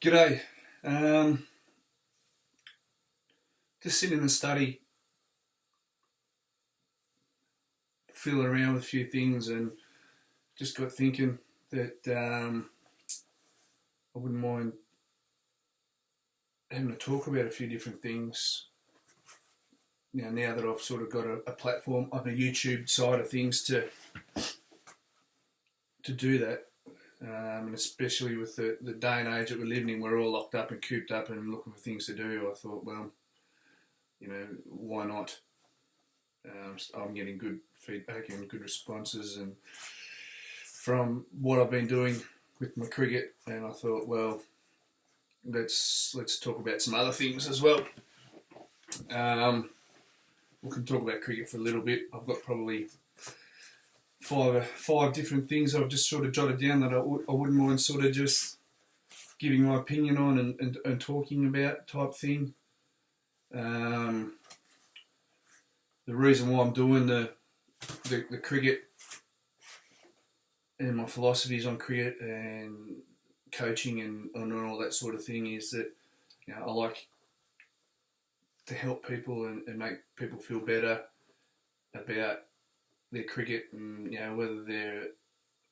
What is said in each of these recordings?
G'day. Um, just sitting in the study, feeling around with a few things, and just got thinking that I wouldn't mind having a talk about a few different things. Now that I've sort of got a platform on the YouTube side of things to do that, and especially with the day and age that we're living in, we're all locked up and cooped up and looking for things to do. I thought, well, why not? I'm getting good feedback and good responses, and from what I've been doing with my cricket, and I thought, well, let's talk about some other things as well. We can talk about cricket for a little bit. I've got probably five different things I've just sort of jotted down that I wouldn't mind sort of just giving my opinion on and talking about type thing. The reason why I'm doing the cricket and my philosophies on cricket and coaching and all that sort of thing is that I like to help people and make people feel better about their cricket, and whether they're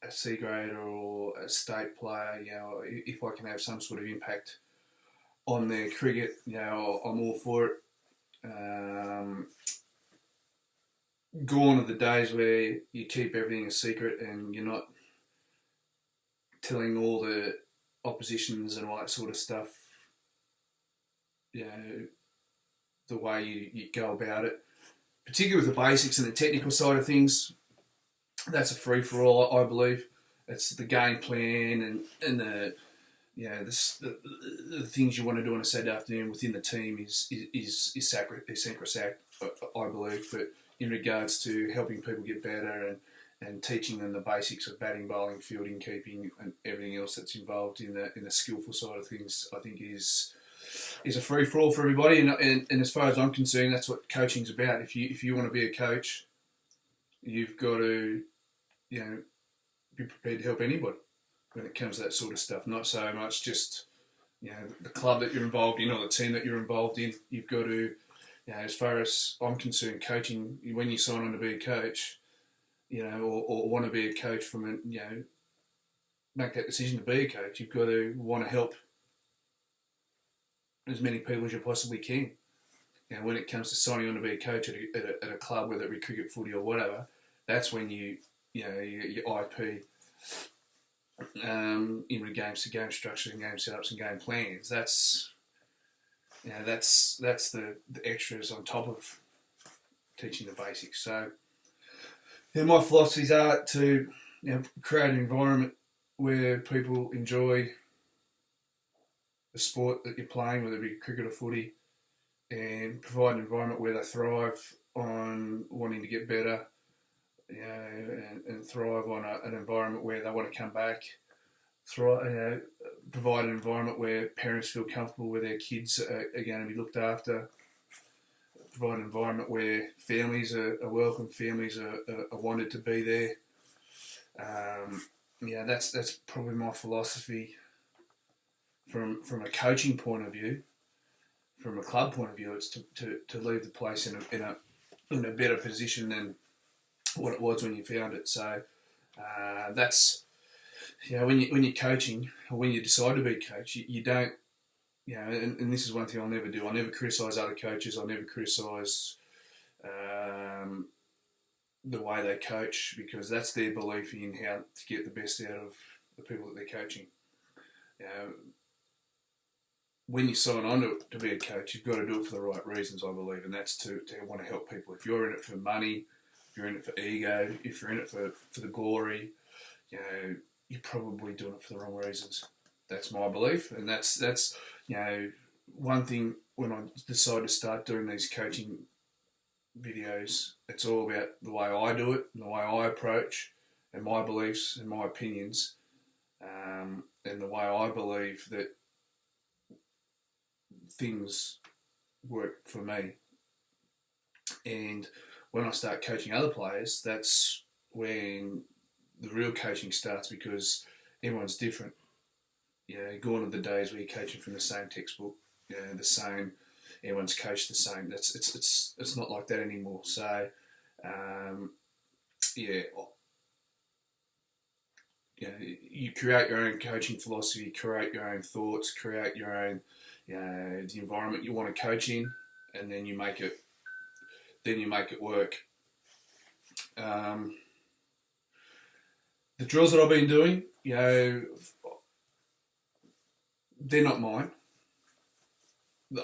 a C grader or a state player, if I can have some sort of impact on their cricket, I'm all for it. Gone are the days where you keep everything a secret and you're not telling all the oppositions and all that sort of stuff, the way you go about it, particularly with the basics and the technical side of things. That's a free-for-all, I believe. It's the game plan and the things you want to do on a Saturday afternoon within the team is sacrosanct, I believe. But in regards to helping people get better and teaching them the basics of batting, bowling, fielding, keeping, and everything else that's involved in the skillful side of things, I think is a free for all for everybody. And as far as I'm concerned, that's what coaching's about. If you want to be a coach, you've got to be prepared to help anybody when it comes to that sort of stuff. Not so much just the club that you're involved in or the team that you're involved in. You've got to, as far as I'm concerned, coaching, when you sign on to be a coach, or want to be a coach make that decision to be a coach, you've got to want to help as many people as you possibly can. When it comes to signing on to be a coach at a club, whether it be cricket, footy, or whatever, that's when your IP in regards to game structure and game setups and game plans. That's the extras on top of teaching the basics. So my philosophies are to create an environment where people enjoy the sport that you're playing, whether it be cricket or footy, and provide an environment where they thrive on wanting to get better, and thrive on an environment where they want to come back. Provide an environment where parents feel comfortable where their kids are going to be looked after. Provide an environment where families are welcome, families are wanted to be there. That's probably my philosophy from a coaching point of view. From a club point of view, it's to leave the place in a better position than what it was when you found it. So that's when you're coaching, or when you decide to be a coach, you don't and this is one thing I'll never do. I'll never criticise other coaches. I'll never criticise the way they coach, because that's their belief in how to get the best out of the people that they're coaching. When you sign on to be a coach, you've got to do it for the right reasons, I believe, and that's to want to help people. If you're in it for money, if you're in it for ego, if you're in it for the glory, you're probably doing it for the wrong reasons. That's my belief, and that's one thing. When I decided to start doing these coaching videos, it's all about the way I do it and the way I approach, and my beliefs and my opinions, and the way I believe that things work for me. And when I start coaching other players, that's when the real coaching starts, because everyone's different. Gone are the days where you're coaching from the same textbook, the same. Everyone's coached the same. It's not like that anymore. So, um, yeah, you create your own coaching philosophy, create your own thoughts, create your own, the environment you want to coach in, and then you make it. Then you make it work. Um, the drills that I've been doing, they're not mine.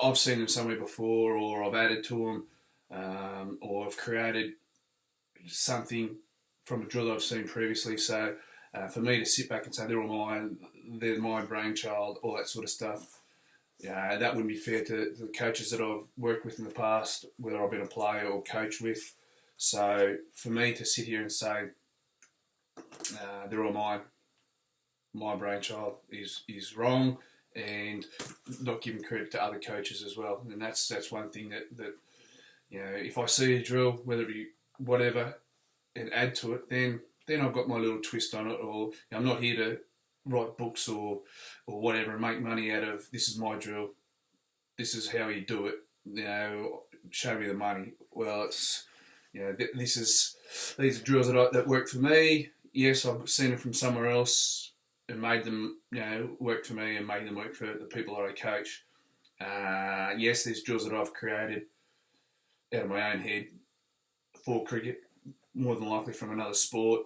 I've seen them somewhere before, or I've added to them, or I've created something from a drill that I've seen previously. So for me to sit back and say they're all mine, they're my brainchild, all that sort of stuff, that wouldn't be fair to the coaches that I've worked with in the past, whether I've been a player or coach with. So for me to sit here and say they're all mine, my brainchild is wrong, and not giving credit to other coaches as well. And that's one thing that if I see a drill, whether it be whatever, and add to it, then I've got my little twist on it. Or I'm not here to write books or whatever and make money out of this is my drill, this is how you do it. Show me the money. Well, it's these are drills that work for me. Yes, I've seen them from somewhere else and made them, work for me and made them work for the people that I coach. Yes, there's drills that I've created out of my own head for cricket, more than likely from another sport.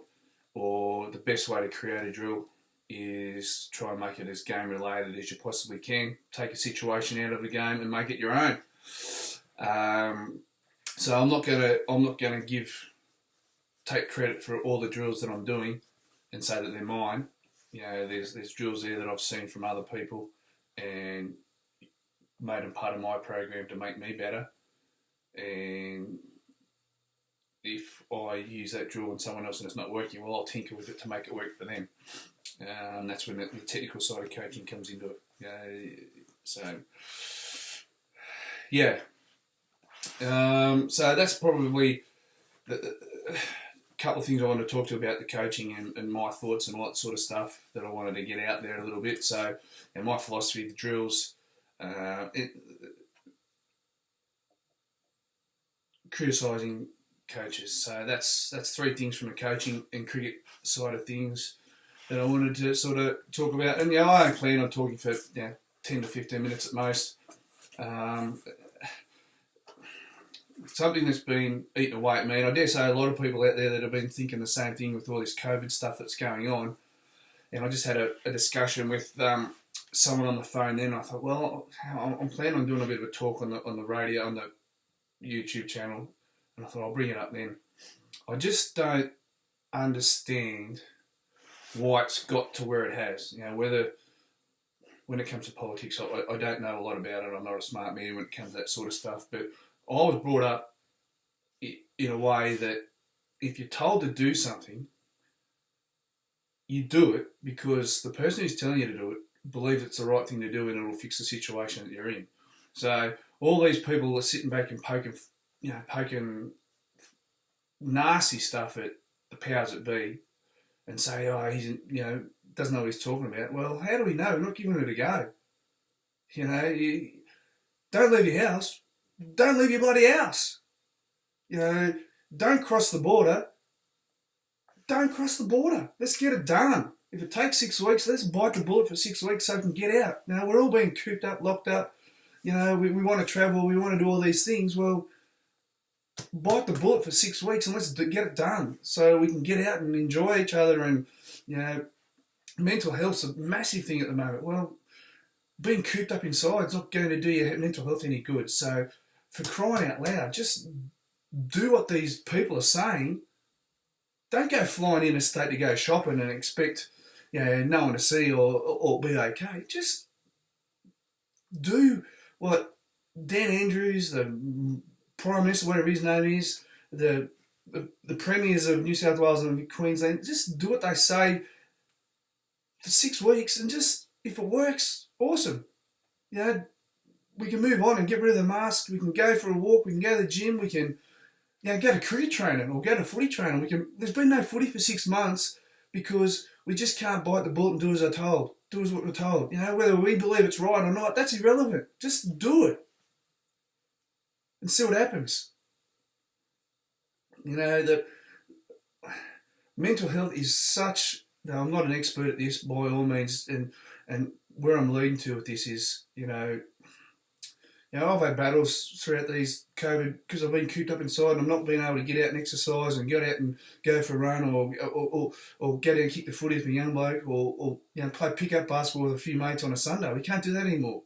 Or the best way to create a drill is try and make it as game related as you possibly can. Take a situation out of the game and make it your own. So I'm not gonna take credit for all the drills that I'm doing and say that they're mine. There's drills there that I've seen from other people and made them part of my program to make me better. And if I use that drill on someone else and it's not working, well, I'll tinker with it to make it work for them. And that's when the technical side of coaching comes into it. So that's probably the couple of things I want to talk to about the coaching and my thoughts and all that sort of stuff that I wanted to get out there a little bit. So, and my philosophy, the drills, criticising coaches. So that's three things from the coaching and cricket side of things that I wanted to sort of talk about. And I only plan on talking for 10 to 15 minutes at most. Something that's been eaten away at me, and I dare say a lot of people out there that have been thinking the same thing with all this COVID stuff that's going on. And I just had a discussion with someone on the phone then. I thought, well, I'm planning on doing a bit of a talk on the radio, on the YouTube channel, and I thought I'll bring it up then. I just don't understand why it's got to where it has. Whether when it comes to politics, I don't know a lot about it. I'm not a smart man when it comes to that sort of stuff, but I was brought up in a way that if you're told to do something, you do it because the person who's telling you to do it believes it's the right thing to do and it'll fix the situation that you're in. So all these people are sitting back and poking nasty stuff at the powers that be and say, oh, he's doesn't know what he's talking about. Well, how do we know? We're not giving it a go. You don't leave your house. Don't leave your bloody house. Don't cross the border. Don't cross the border. Let's get it done. If it takes 6 weeks, let's bite the bullet for 6 weeks so we can get out. We're all being cooped up, locked up. We want to travel. We want to do all these things. Well, bite the bullet for 6 weeks and let's get it done so we can get out and enjoy each other. And, mental health's a massive thing at the moment. Well, being cooped up inside is not going to do your mental health any good. So, for crying out loud, just do what these people are saying. Don't go flying interstate to go shopping and expect, no one to see or be okay. Just do what Dan Andrews, the Prime Minister, whatever his name is, the premiers of New South Wales and Queensland, just do what they say for 6 weeks, and just if it works, awesome. We can move on and get rid of the mask. We can go for a walk. We can go to the gym. We can, go to cricket training or go to footy training. There's been no footy for 6 months because we just can't bite the bullet and do as I'm told. do as what we're told. You know, whether we believe it's right or not, that's irrelevant. Just do it and see what happens. You know, that mental health is such. Now, I'm not an expert at this by all means, and where I'm leading to with this is, I've had battles throughout these COVID because I've been cooped up inside and I'm not being able to get out and exercise and get out and go for a run or get out and kick the footy with a young bloke or play pick-up basketball with a few mates on a Sunday. We can't do that anymore.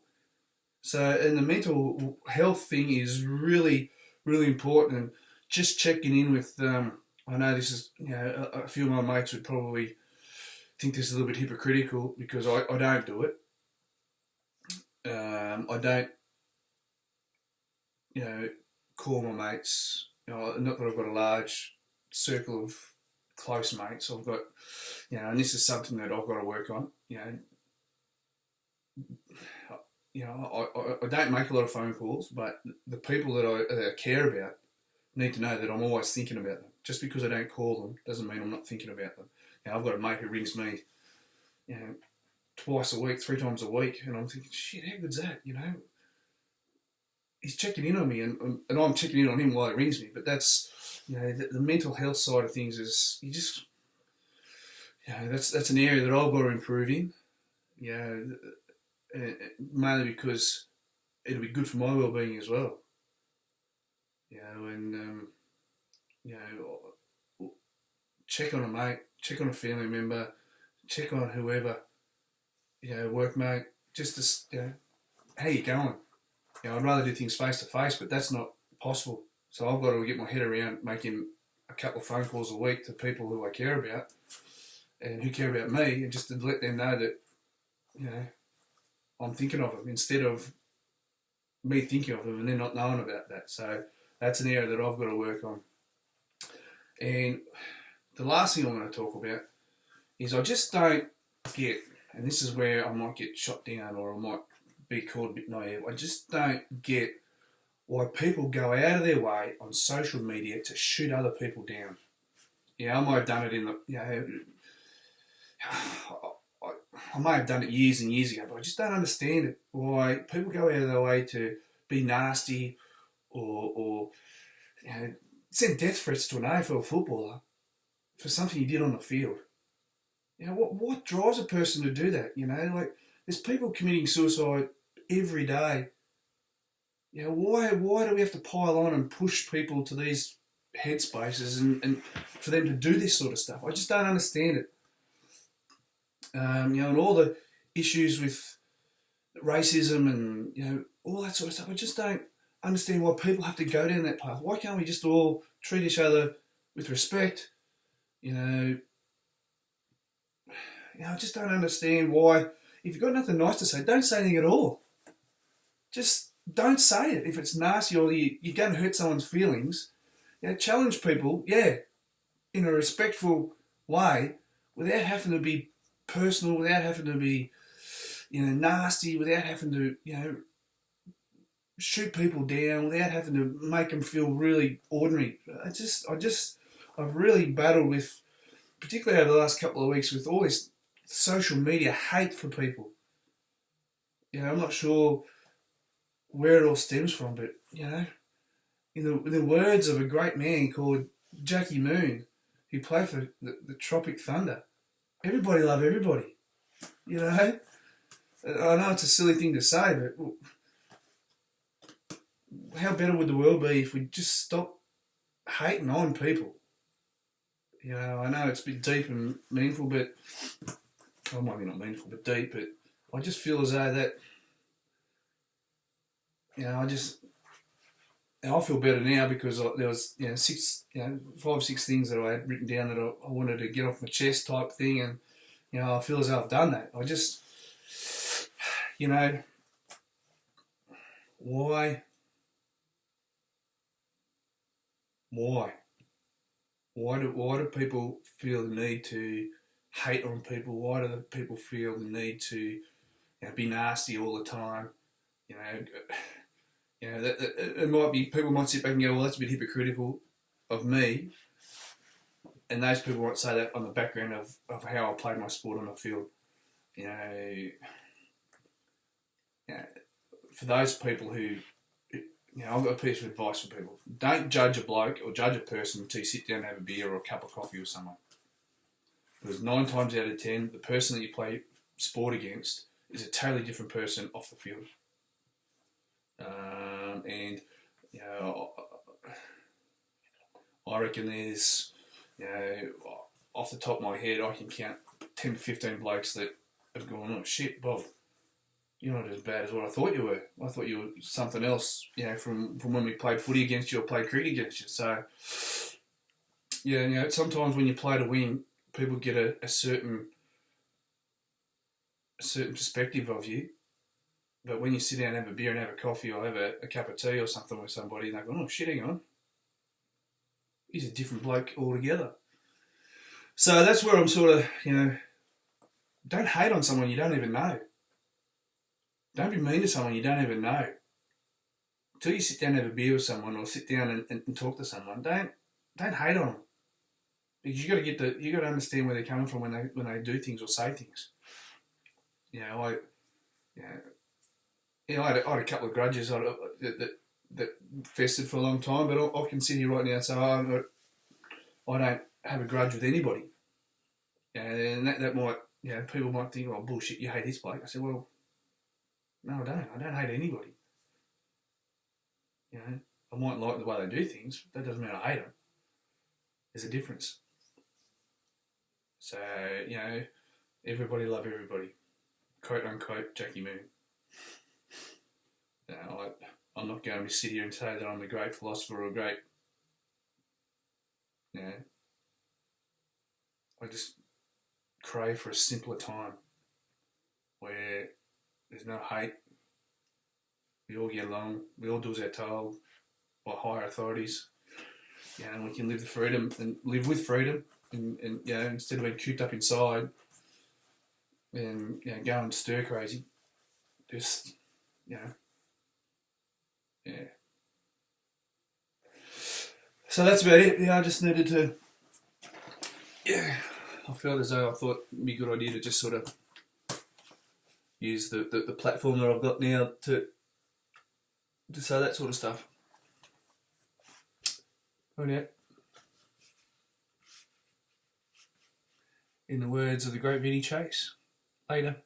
So, and the mental health thing is really, really important. And just checking in with, I know this is, a few of my mates would probably think this is a little bit hypocritical because I don't do it. I don't, call my mates. Not that I've got a large circle of close mates. I've got, and this is something that I've got to work on. I don't make a lot of phone calls, but the people that I care about need to know that I'm always thinking about them. Just because I don't call them doesn't mean I'm not thinking about them. I've got a mate who rings me, twice a week, 3 times a week, and I'm thinking, shit, how good's that? He's checking in on me, and I'm checking in on him while he rings me. But that's, the mental health side of things is that's an area that I've got to improve in. Mainly because it'll be good for my well-being as well. Check on a mate, check on a family member, check on whoever, workmate, just to, how you going? I'd rather do things face to face, but that's not possible. So I've got to get my head around making a couple of phone calls a week to people who I care about and who care about me, and just to let them know that, I'm thinking of them instead of me thinking of them and they're not knowing about that. So that's an area that I've got to work on. And the last thing I'm going to talk about is I just don't get, and this is where I might get shot down or I might be called a bit naive, I just don't get why people go out of their way on social media to shoot other people down. I might have done it in the, I may have done it years and years ago, but I just don't understand it. Why people go out of their way to be nasty or send death threats to an AFL footballer for something you did on the field. What drives a person to do that? There's people committing suicide every day. Why do we have to pile on and push people to these headspaces and for them to do this sort of stuff? I just don't understand it. And all the issues with racism and, all that sort of stuff. I just don't understand why people have to go down that path. Why can't we just all treat each other with respect? I just don't understand why, if you've got nothing nice to say, don't say anything at all. Just don't say it. If it's nasty or you're going to hurt someone's feelings, challenge people, in a respectful way, without having to be personal, without having to be, nasty, without having to, shoot people down, without having to make them feel really ordinary. I've really battled with, particularly over the last couple of weeks, with all this social media hate for people. I'm not sure where it all stems from, but, in the words of a great man called Jackie Moon, who played for the Tropic Thunder, everybody love everybody. I know it's a silly thing to say, but how better would the world be if we just stopped hating on people? I know it's a bit deep and meaningful, but, well, maybe not meaningful, but deep, but I just feel as though that, I feel better now because there was, 5, 6 things that I had written down that I wanted to get off my chest type thing, and, I feel as though I've done that. I just, why? Why do people feel the need to hate on people? Why do people feel the need to be nasty all the time? That it might be, people might sit back and go, well, that's a bit hypocritical of me. And those people might say that on the background of how I played my sport on the field. you know, for those people who, I've got a piece of advice for people. Don't judge a bloke or judge a person until you sit down and have a beer or a cup of coffee with someone. Because 9 times out of 10, the person that you play sport against is a totally different person off the field. And, I reckon there's, off the top of my head, I can count 10 to 15 blokes that have gone, oh shit, Bob, you're not as bad as what I thought you were. I thought you were something else, from when we played footy against you or played cricket against you. So, sometimes when you play to win, people get a certain perspective of you. But when you sit down and have a beer and have a coffee or have a cup of tea or something with somebody, and they go, oh shit, hang on, he's a different bloke altogether. So that's where I'm sort of, don't hate on someone you don't even know. Don't be mean to someone you don't even know. Until you sit down and have a beer with someone or sit down and talk to someone, don't hate on them. Because you got to understand where they're coming from when they do things or say things. I had a couple of grudges that festered for a long time, but I can sit here right now and say I don't have a grudge with anybody. And that might, people might think, oh bullshit, you hate this bloke. I said, well, no, I don't. I don't hate anybody. I might like the way they do things, but that doesn't mean I hate them. There's a difference. So, everybody love everybody. Quote unquote, Jackie Moon. I'm not going to sit here and say that I'm a great philosopher or a great, I just crave for a simpler time where there's no hate. We all get along. We all do as they're told by higher authorities. And we can live with freedom, and instead of being cooped up inside and going stir crazy, just So that's about it. I just needed to. I felt as though I thought it'd be a good idea to just sort of use the platform that I've got now to say that sort of stuff. In the words of the great Vinny Chase, later.